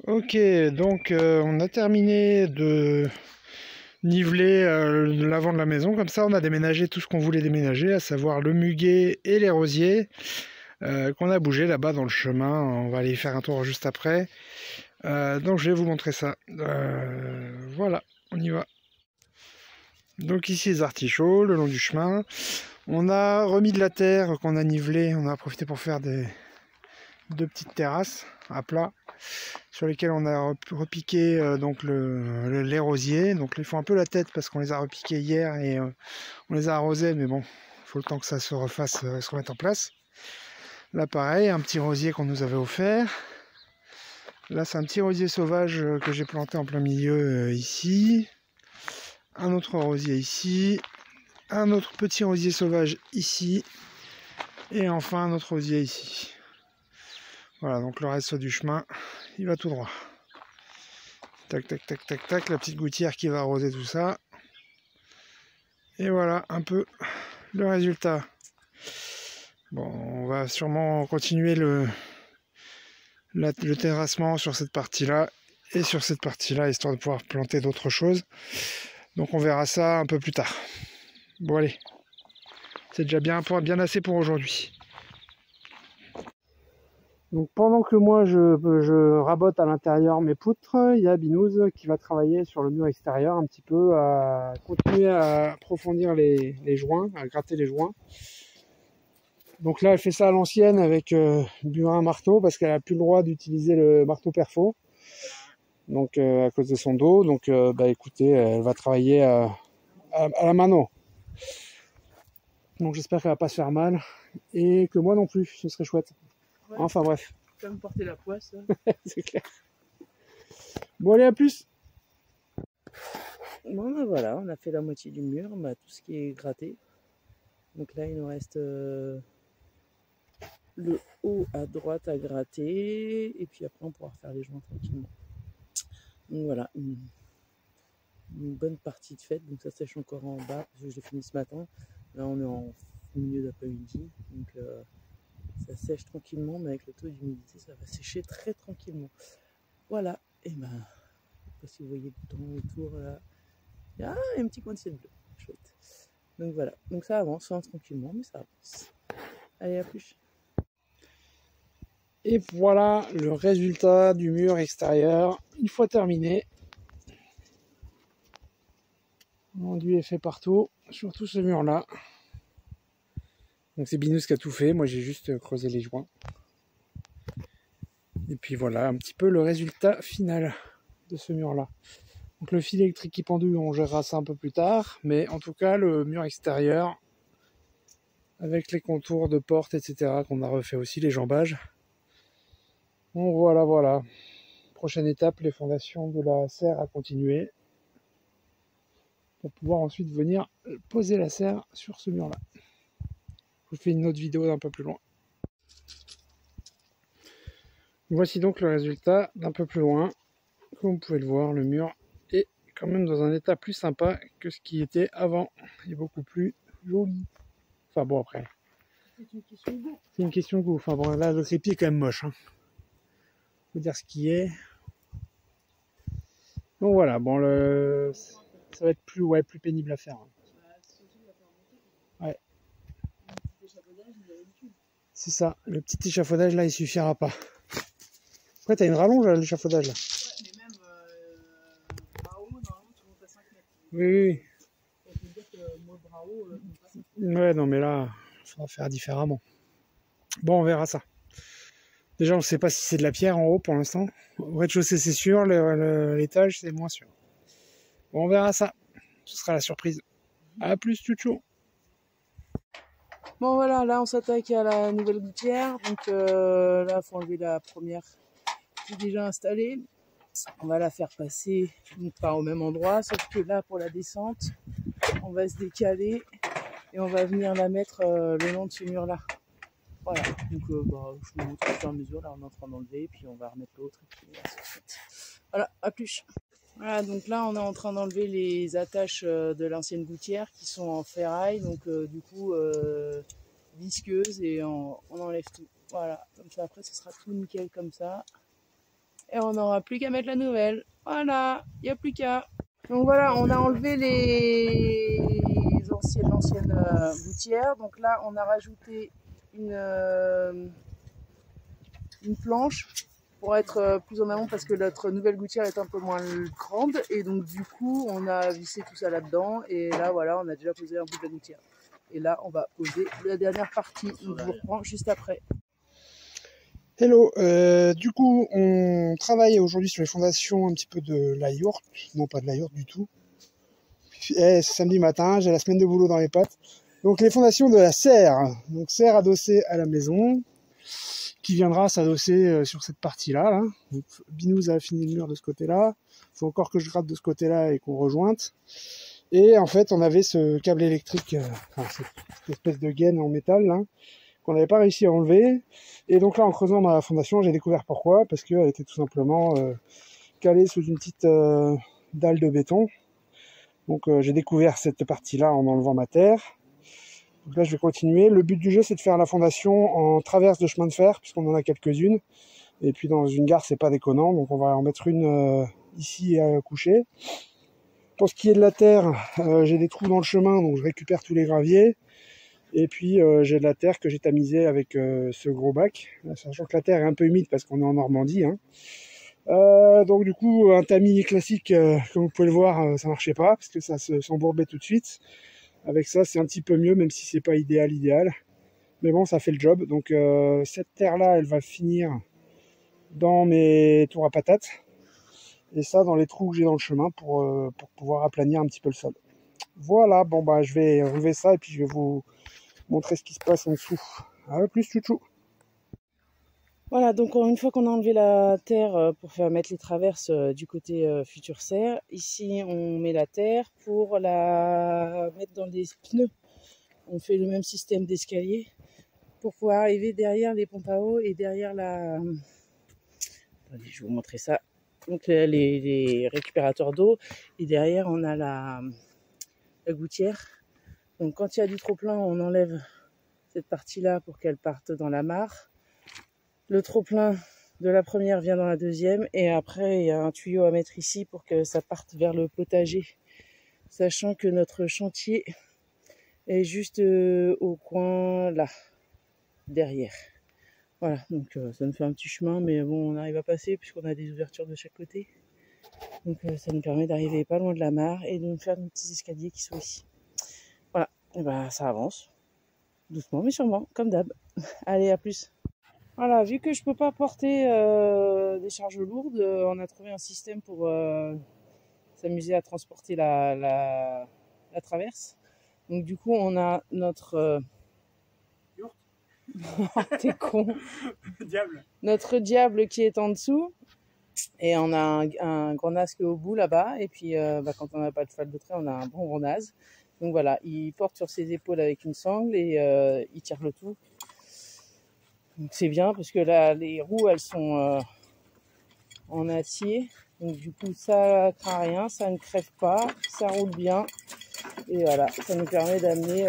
Ok, donc on a terminé de niveler l'avant de la maison. Comme ça, on a déménagé tout ce qu'on voulait déménager, à savoir le muguet et les rosiers qu'on a bougé là-bas dans le chemin. On va aller y faire un tour juste après. Donc je vais vous montrer ça. Voilà, on y va. Donc ici les artichauts, le long du chemin. On a remis de la terre qu'on a nivelée. On a profité pour faire deux petites terrasses à plat, sur lesquels on a repiqué donc les rosiers. Donc ils font un peu la tête parce qu'on les a repiqués hier et on les a arrosés, mais bon, il faut le temps que ça se refasse, se remette en place. Là pareil, un petit rosier qu'on nous avait offert. Là c'est un petit rosier sauvage que j'ai planté en plein milieu ici. Un autre rosier ici. Un autre petit rosier sauvage ici. Et enfin un autre rosier ici. Voilà, donc le reste du chemin, il va tout droit. Tac, tac, tac, tac, tac, la petite gouttière qui va arroser tout ça. Et voilà un peu le résultat. Bon, on va sûrement continuer le terrassement sur cette partie-là et sur cette partie-là, histoire de pouvoir planter d'autres choses. Donc on verra ça un peu plus tard. Bon allez, c'est déjà bien assez pour aujourd'hui. Donc pendant que moi je rabote à l'intérieur mes poutres, il y a Binous qui va travailler sur le mur extérieur un petit peu, à continuer à approfondir les joints, à gratter les joints. Donc là elle fait ça à l'ancienne avec burin marteau parce qu'elle n'a plus le droit d'utiliser le marteau perfo. Donc à cause de son dos. Donc bah écoutez, elle va travailler à la mano. Donc j'espère qu'elle va pas se faire mal et que moi non plus, ce serait chouette. Ouais. Enfin bref. Comme porter la poisse. C'est clair. Bon allez, à plus. Bon ben voilà, on a fait la moitié du mur, on a tout ce qui est gratté. Donc là il nous reste le haut à droite à gratter. Et puis après on pourra faire les joints tranquillement. Donc voilà, une bonne partie de faite. Donc ça sèche encore en bas parce que je l'ai fini ce matin. Là on est en milieu d'après-midi. Donc ça sèche tranquillement, mais avec le taux d'humidité ça va sécher très tranquillement. Voilà, et ben, je sais pas si vous voyez le temps autour là. Il y a un petit coin de ciel bleu, chouette. Donc voilà, donc ça avance tranquillement, mais ça avance. Allez, à plus. Et voilà le résultat du mur extérieur une fois terminé. L'enduit est fait partout, surtout ce mur là. Donc c'est Binous qui a tout fait, moi j'ai juste creusé les joints. Et puis voilà un petit peu le résultat final de ce mur là. Donc le fil électrique qui pendu, on gérera ça un peu plus tard, mais en tout cas le mur extérieur avec les contours de porte, etc. qu'on a refait aussi, les jambages. Donc voilà. Prochaine étape, les fondations de la serre à continuer pour pouvoir ensuite venir poser la serre sur ce mur là. Je vous fais une autre vidéo d'un peu plus loin. Voici donc le résultat d'un peu plus loin. Comme vous pouvez le voir, le mur est quand même dans un état plus sympa que ce qui était avant. Il est beaucoup plus joli. Enfin bon, après, C'est une question de goût. c'est une question de goût. Enfin bon, là le crépi est quand même moche, hein. Faut dire ce qui est. Donc voilà, bon, ça va être plus pénible à faire. Ouais. C'est ça, le petit échafaudage là il suffira pas. Après t'as une rallonge à l'échafaudage là. Ouais, mais même bras haut, normalement tu montes à 5 mètres. Oui. Ça veut dire que moi, bras haut, je monte pas 5 Ouais, non mais là, il faudra faire différemment. Bon, on verra ça. Déjà, on ne sait pas si c'est de la pierre en haut pour l'instant. Au rez-de-chaussée, c'est sûr, l'étage, c'est moins sûr. Bon, on verra ça. Ce sera la surprise. A plus, tchou. Bon voilà, là on s'attaque à la nouvelle gouttière. Donc là il faut enlever la première qui est déjà installée. On va la faire passer pas au même endroit, sauf que là pour la descente, on va se décaler et on va venir la mettre le long de ce mur là. Voilà, donc je vous montre au fur et à mesure, là on est en train d'enlever, puis on va remettre l'autre. Voilà, à plus. Voilà, donc là on est en train d'enlever les attaches de l'ancienne gouttière qui sont en ferraille, donc du coup visqueuse, et on enlève tout. Voilà, comme ça après ce sera tout nickel comme ça. et on n'aura plus qu'à mettre la nouvelle. Voilà, il n'y a plus qu'à. Donc voilà, on a enlevé l'ancienne gouttière. Donc là, on a rajouté une planche pour être plus en amont parce que notre nouvelle gouttière est un peu moins grande. Et donc du coup, on a vissé tout ça là-dedans. Et là, voilà, on a déjà posé un bout de la gouttière. Et là, on va poser la dernière partie. Donc je vous reprends juste après. Hello, du coup on travaille aujourd'hui sur les fondations un petit peu de la yourte, non pas de la yourte du tout. C'est samedi matin, j'ai la semaine de boulot dans les pattes. Donc les fondations de la serre, donc serre adossée à la maison, qui viendra s'adosser sur cette partie-là. Là. Donc, Binous a fini le mur de ce côté-là, il faut encore que je gratte de ce côté-là et qu'on rejointe. Et en fait on avait ce câble électrique, cette espèce de gaine en métal là, qu'on n'avait pas réussi à enlever. Et donc là, en creusant dans la fondation, j'ai découvert pourquoi, parce qu'elle était tout simplement calée sous une petite dalle de béton. Donc j'ai découvert cette partie-là en enlevant ma terre. Donc là, je vais continuer. Le but du jeu, c'est de faire la fondation en traverse de chemin de fer, puisqu'on en a quelques-unes. Et puis dans une gare, c'est pas déconnant, donc on va en mettre une ici à coucher. Pour ce qui est de la terre, j'ai des trous dans le chemin, donc je récupère tous les graviers. Et puis j'ai de la terre que j'ai tamisée avec ce gros bac, sachant que la terre est un peu humide parce qu'on est en Normandie. Hein. Donc du coup, un tamis classique, comme vous pouvez le voir, ça marchait pas parce que ça s'embourbait tout de suite. Avec ça, c'est un petit peu mieux, même si c'est pas idéal. Mais bon, ça fait le job. Donc cette terre-là, elle va finir dans mes tours à patates. Et ça, dans les trous que j'ai dans le chemin pour pouvoir aplanir un petit peu le sol. Voilà, bon bah je vais relever ça et puis je vais vous montrer ce qui se passe en dessous. À plus, chouchou. Voilà, donc une fois qu'on a enlevé la terre pour faire mettre les traverses du côté future serre, ici on met la terre pour la mettre dans des pneus. On fait le même système d'escalier pour pouvoir arriver derrière les pompes à eau et derrière la... Attendez, je vais vous montrer ça. Donc les récupérateurs d'eau et derrière on a la gouttière. Donc quand il y a du trop plein, on enlève cette partie-là pour qu'elle parte dans la mare. Le trop-plein de la première vient dans la deuxième et après il y a un tuyau à mettre ici pour que ça parte vers le potager, sachant que notre chantier est juste au coin là, derrière. Voilà, donc ça nous fait un petit chemin, mais bon, on arrive à passer puisqu'on a des ouvertures de chaque côté. Donc ça nous permet d'arriver pas loin de la mare et de nous faire nos petits escaliers qui sont ici. Voilà, et ben ça avance, doucement mais sûrement, comme d'hab. Allez, à plus. Voilà, vu que je peux pas porter des charges lourdes, on a trouvé un système pour s'amuser à transporter la traverse. Donc du coup, on a notre... T'es con. Diable. Notre diable qui est en dessous. Et on a un gros nasque au bout là-bas. Et puis quand on n'a pas de cheval de trait, on a un bon gros nase. Donc voilà, il porte sur ses épaules avec une sangle et il tire le tout. Donc c'est bien parce que là, les roues, elles sont en acier. Donc du coup, ça craint rien, ça ne crève pas, ça roule bien. Et voilà, ça nous permet d'amener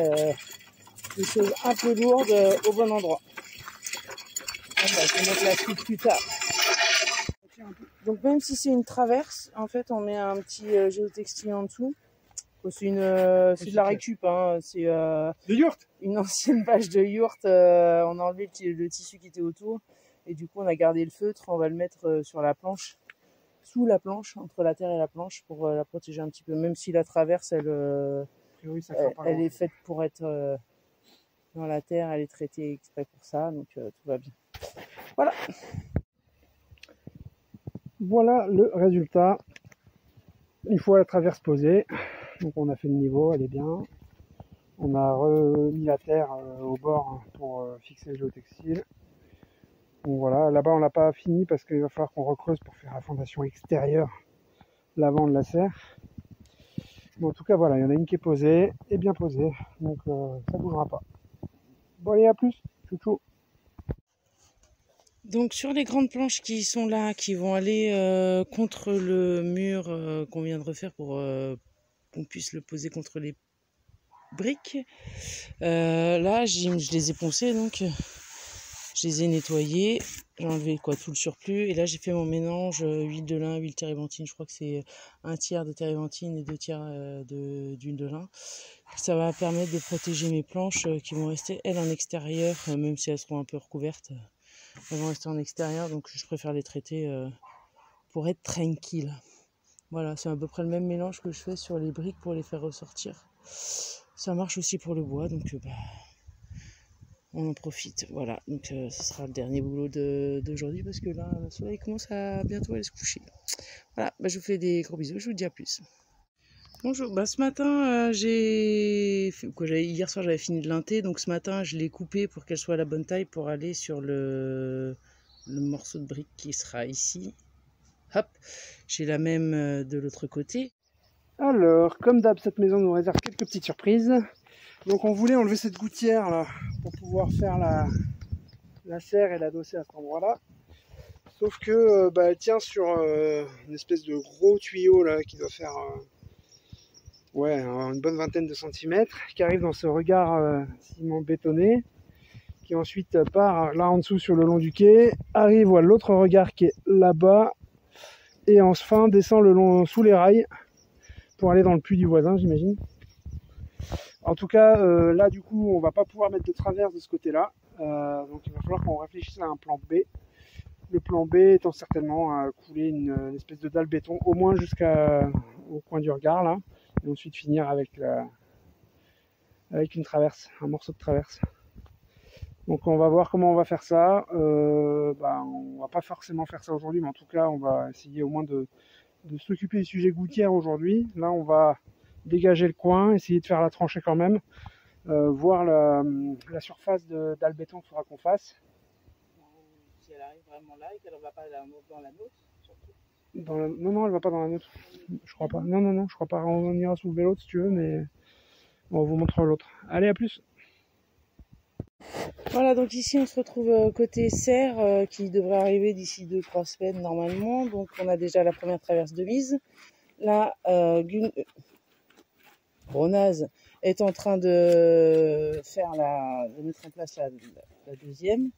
des choses un peu lourdes au bon endroit. On va se mettre la suite plus tard. Donc même si c'est une traverse, en fait, on met un petit géotextile en dessous. C'est de la récup, hein. C'est une ancienne bâche de yourte. On a enlevé le tissu qui était autour et du coup on a gardé le feutre. On va le mettre sur la planche, sous la planche, entre la terre et la planche pour la protéger un petit peu. Même si la traverse, elle est faite pour être dans la terre, elle est traitée exprès pour ça, donc tout va bien. Voilà. Voilà le résultat. Une fois la traverse posée, donc on a fait le niveau, elle est bien. On a remis la terre au bord pour fixer le géotextile. Donc voilà, là-bas on l'a pas fini parce qu'il va falloir qu'on recreuse pour faire la fondation extérieure, l'avant de la serre. Mais en tout cas voilà, il y en a une qui est posée, et bien posée, donc ça bougera pas. Bon allez, à plus, chouchou. Donc sur les grandes planches qui sont là, qui vont aller contre le mur qu'on vient de refaire pour qu'on puisse le poser contre les briques, là je les ai poncées, donc Je les ai nettoyés, j'ai enlevé quoi, tout le surplus. Et là, j'ai fait mon mélange huile de lin, huile térébenthine. Je crois que c'est un tiers de térébenthine et 2 tiers d'huile de lin. Ça va permettre de protéger mes planches qui vont rester, elles, en extérieur, même si elles seront un peu recouvertes. Elles vont rester en extérieur, donc je préfère les traiter pour être tranquille. Voilà, c'est à peu près le même mélange que je fais sur les briques pour les faire ressortir. Ça marche aussi pour le bois, donc on en profite. Voilà, donc ce sera le dernier boulot d'aujourd'hui parce que là, le soleil commence à bientôt aller se coucher. Voilà, je vous fais des gros bisous, je vous dis à plus. Bonjour, ce matin, hier soir j'avais fini de linter, donc ce matin je l'ai coupé pour qu'elle soit à la bonne taille pour aller sur le morceau de brique qui sera ici. Hop, j'ai la même de l'autre côté. Alors, comme d'hab, cette maison nous réserve quelques petites surprises. Donc on voulait enlever cette gouttière là pour pouvoir faire la serre et l'adosser à cet endroit-là. Sauf que elle tient sur une espèce de gros tuyau là qui doit faire une bonne vingtaine de centimètres, qui arrive dans ce regard ciment bétonné, qui ensuite part là en dessous sur le long du quai, arrive à l'autre regard qui est là-bas, et enfin descend le long sous les rails pour aller dans le puits du voisin, j'imagine. En tout cas, là du coup, on va pas pouvoir mettre de traverse de ce côté-là, donc il va falloir qu'on réfléchisse à un plan B. Le plan B étant certainement couler une espèce de dalle béton, au moins jusqu'au coin du regard là, et ensuite finir avec une traverse, un morceau de traverse. Donc on va voir comment on va faire ça. On va pas forcément faire ça aujourd'hui, mais en tout cas, on va essayer au moins de s'occuper du sujet gouttière aujourd'hui. Là, on va dégager le coin, essayer de faire la tranchée quand même, voir la surface de dalle béton qu'il faudra qu'on fasse. Si elle arrive vraiment là et qu'elle ne va pas dans la nôtre, surtout. Non, elle va pas dans la nôtre. Je crois pas. Non, je crois pas. On ira soulever l'autre si tu veux, mais on vous montrera l'autre. Allez, à plus. Voilà, donc ici on se retrouve côté serre qui devrait arriver d'ici 2-3 semaines normalement. Donc on a déjà la première traverse de mise. Là, Ronaz est en train de mettre en place la deuxième.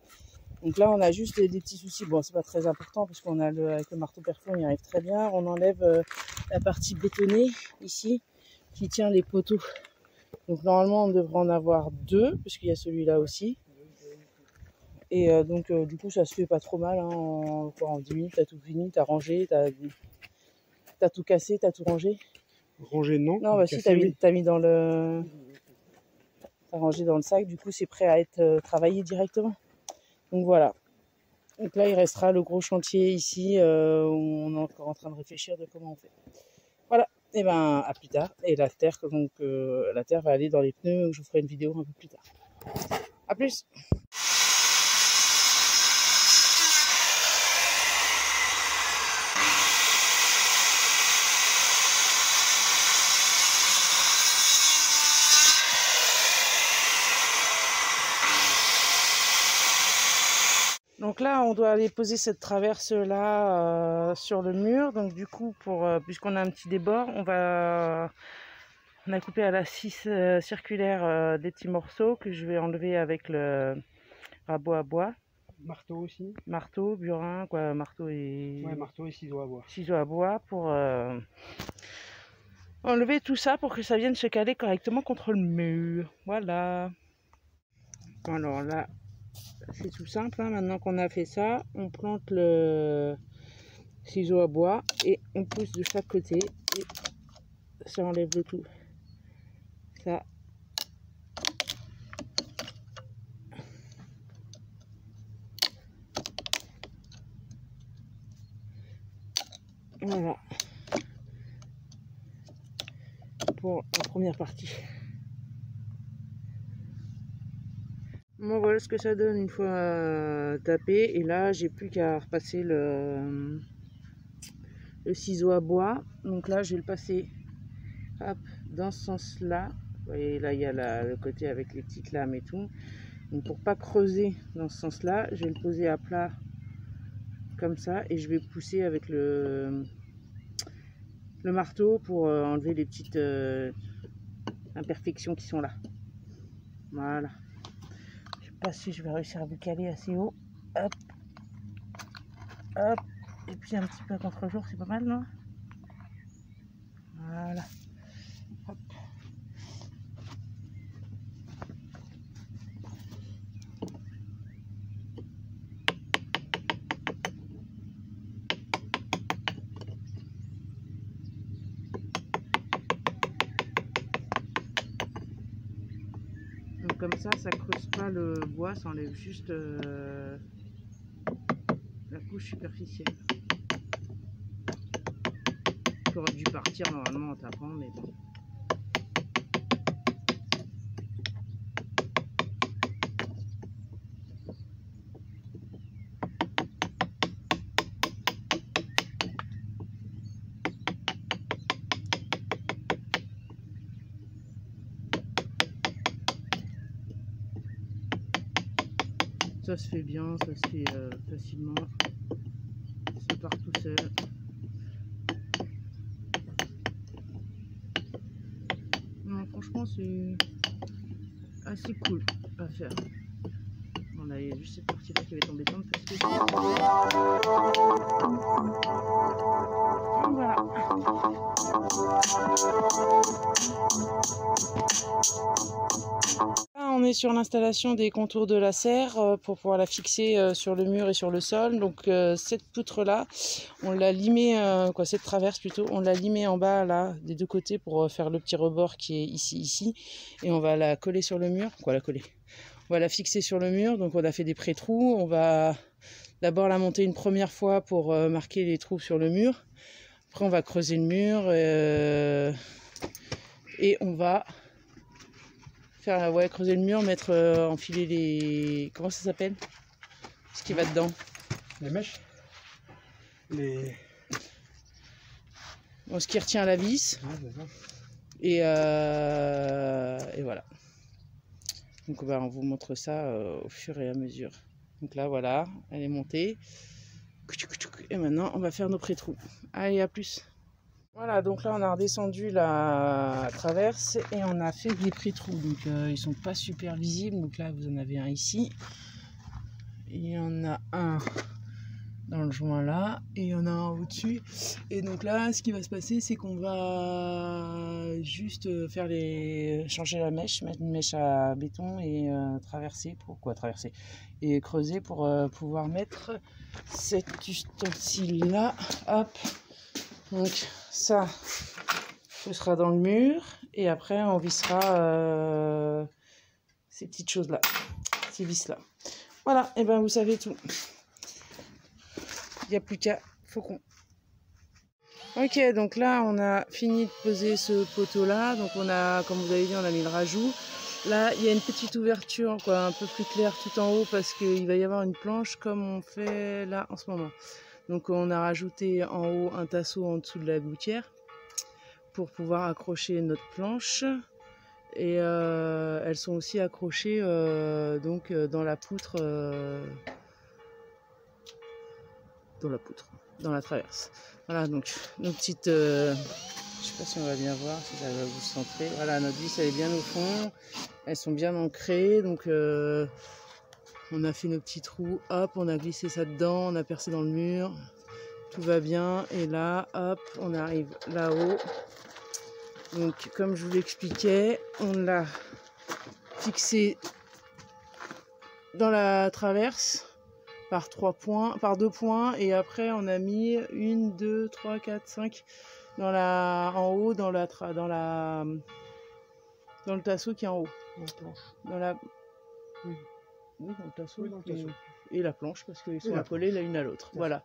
Donc là, on a juste des petits soucis. Bon, c'est pas très important parce qu'on a avec le marteau perfo, on y arrive très bien. On enlève la partie bétonnée ici qui tient les poteaux. Donc normalement, on devrait en avoir 2 parce qu'il y a celui-là aussi. Et du coup, ça se fait pas trop mal. Hein, en 10 minutes, t'as tout fini, t'as rangé, t'as tout cassé, t'as tout rangé. Rangé, non. Non, si, t'as mis dans le... T'as rangé dans le sac, du coup, c'est prêt à être travaillé directement. Donc voilà. Donc là, il restera le gros chantier ici, où on est encore en train de réfléchir de comment on fait. Voilà. Et à plus tard. Et la terre, la terre va aller dans les pneus, je vous ferai une vidéo un peu plus tard. À plus. Donc là, on doit aller poser cette traverse là sur le mur. Donc du coup, puisqu'on a un petit débord, on a coupé à la scie circulaire des petits morceaux que je vais enlever avec le rabot à bois. Marteau aussi. Marteau, burin, marteau et... Ouais, marteau et ciseaux à bois. Ciseaux à bois pour enlever tout ça pour que ça vienne se caler correctement contre le mur. Voilà. Alors là, c'est tout simple. Hein. Maintenant qu'on a fait ça, on plante le ciseau à bois et on pousse de chaque côté et ça enlève le tout. Ça. Voilà. Pour la première partie. Bon, voilà ce que ça donne une fois tapé. Et là, j'ai plus qu'à repasser le ciseau à bois. Donc là, je vais le passer hop, dans ce sens-là. Vous voyez, là, il y a le côté avec les petites lames et tout. Donc pour pas creuser dans ce sens-là, je vais le poser à plat comme ça. Et je vais pousser avec le marteau pour enlever les petites imperfections qui sont là. Voilà. pas si je vais réussir à vous caler assez haut. Hop, hop, et puis un petit peu contre le jour, c'est pas mal, non? Voilà. Hop. Donc comme ça creuse pas le bois, ça enlève juste la couche superficielle. J'aurais dû partir normalement en tapant, mais bon. Ça se fait bien, ça se fait facilement, ça part tout seul. Non, franchement c'est assez cool à faire. On a juste cette partie là qui va être embêtante parce que voilà. Là, on est sur l'installation des contours de la serre pour pouvoir la fixer sur le mur et sur le sol. Donc cette poutre là, on l'a limée, cette traverse plutôt, on l'a limée en bas là des deux côtés pour faire le petit rebord qui est ici, et on va la coller sur le mur. On va la fixer sur le mur, donc on a fait des pré-trous. On va d'abord la monter une première fois pour marquer les trous sur le mur. Après on va creuser le mur et on va faire creuser le mur, mettre enfiler les... Comment ça s'appelle? Ce qui va dedans. Les mèches. Bon, ce qui retient la vis. Ouais, et voilà. Donc on vous montre ça au fur et à mesure. Donc là voilà, elle est montée. Et maintenant on va faire nos pré-trous. Allez, à plus. Voilà, donc là on a redescendu la traverse et on a fait des pré-trous. Donc ils sont pas super visibles. Donc là vous en avez un ici. Il y en a un dans le joint là et il y en a un au-dessus. Et donc là ce qui va se passer, c'est qu'on va juste changer la mèche, mettre une mèche à béton et traverser et creuser pour pouvoir mettre cet ustensile là. Hop, donc ça ce sera dans le mur et après on vissera ces petites choses là, ces vis là. Voilà, et ben vous savez tout. Il n'y a plus qu'à faucon. Ok, donc là on a fini de poser ce poteau là. Donc on a, comme vous avez dit, on a mis le rajout. Là il y a une petite ouverture un peu plus claire tout en haut parce qu'il va y avoir une planche comme on fait là en ce moment. Donc on a rajouté en haut un tasseau en dessous de la gouttière pour pouvoir accrocher notre planche. Et elles sont aussi accrochées dans la poutre. Dans la traverse. Voilà, donc nos petites... je sais pas si on va bien voir, si ça va vous centrer. Voilà, notre vis elle est bien au fond. Elles sont bien ancrées, donc on a fait nos petits trous. Hop, on a glissé ça dedans, on a percé dans le mur. Tout va bien. Et là, hop, on arrive là-haut. Donc, comme je vous l'expliquais, on l'a fixé dans la traverse par 2 points, et après on a mis 1, 2, 3, 4, 5 en haut dans le tasseau qui est en haut. Dans le tasseau, et la planche parce qu'ils sont accolés l'une à l'autre. Voilà.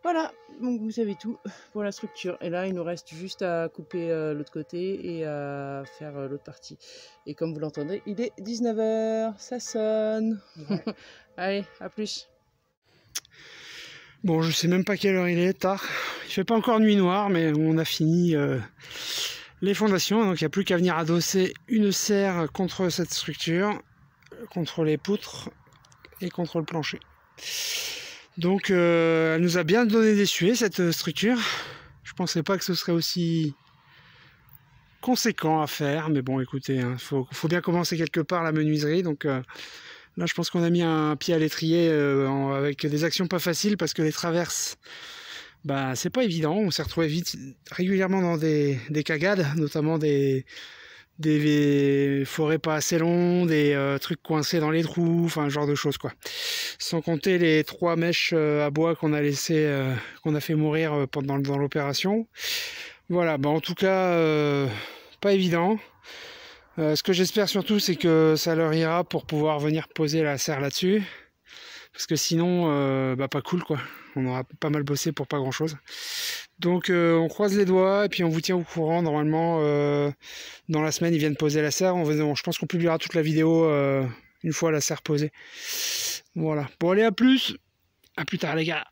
Voilà, donc vous savez tout pour la structure. Et là, il nous reste juste à couper l'autre côté et à faire l'autre partie. Et comme vous l'entendez, il est 19 h, ça sonne. Ouais. Allez, à plus. Bon, je sais même pas quelle heure il est, tard. Il fait pas encore nuit noire, mais on a fini les fondations. Donc il n'y a plus qu'à venir adosser une serre contre cette structure, contre les poutres et contre le plancher. Donc elle nous a bien donné des suées cette structure. Je pensais pas que ce serait aussi conséquent à faire, mais bon écoutez, faut bien commencer quelque part la menuiserie, donc Là, je pense qu'on a mis un pied à l'étrier avec des actions pas faciles parce que les traverses, bah, c'est pas évident. On s'est retrouvé régulièrement dans des cagades, notamment des forêts pas assez longues, des trucs coincés dans les trous, enfin, ce genre de choses, quoi. Sans compter les 3 mèches à bois qu'on a laissé, qu'on a fait mourir pendant dans l'opération. Voilà, bah, en tout cas, pas évident. Ce que j'espère surtout, c'est que ça leur ira pour pouvoir venir poser la serre là-dessus. Parce que sinon, bah, pas cool, quoi. On aura pas mal bossé pour pas grand-chose. Donc on croise les doigts et puis on vous tient au courant. Normalement, dans la semaine, ils viennent poser la serre. Je pense qu'on publiera toute la vidéo une fois la serre posée. Voilà. Bon, allez, à plus tard, les gars.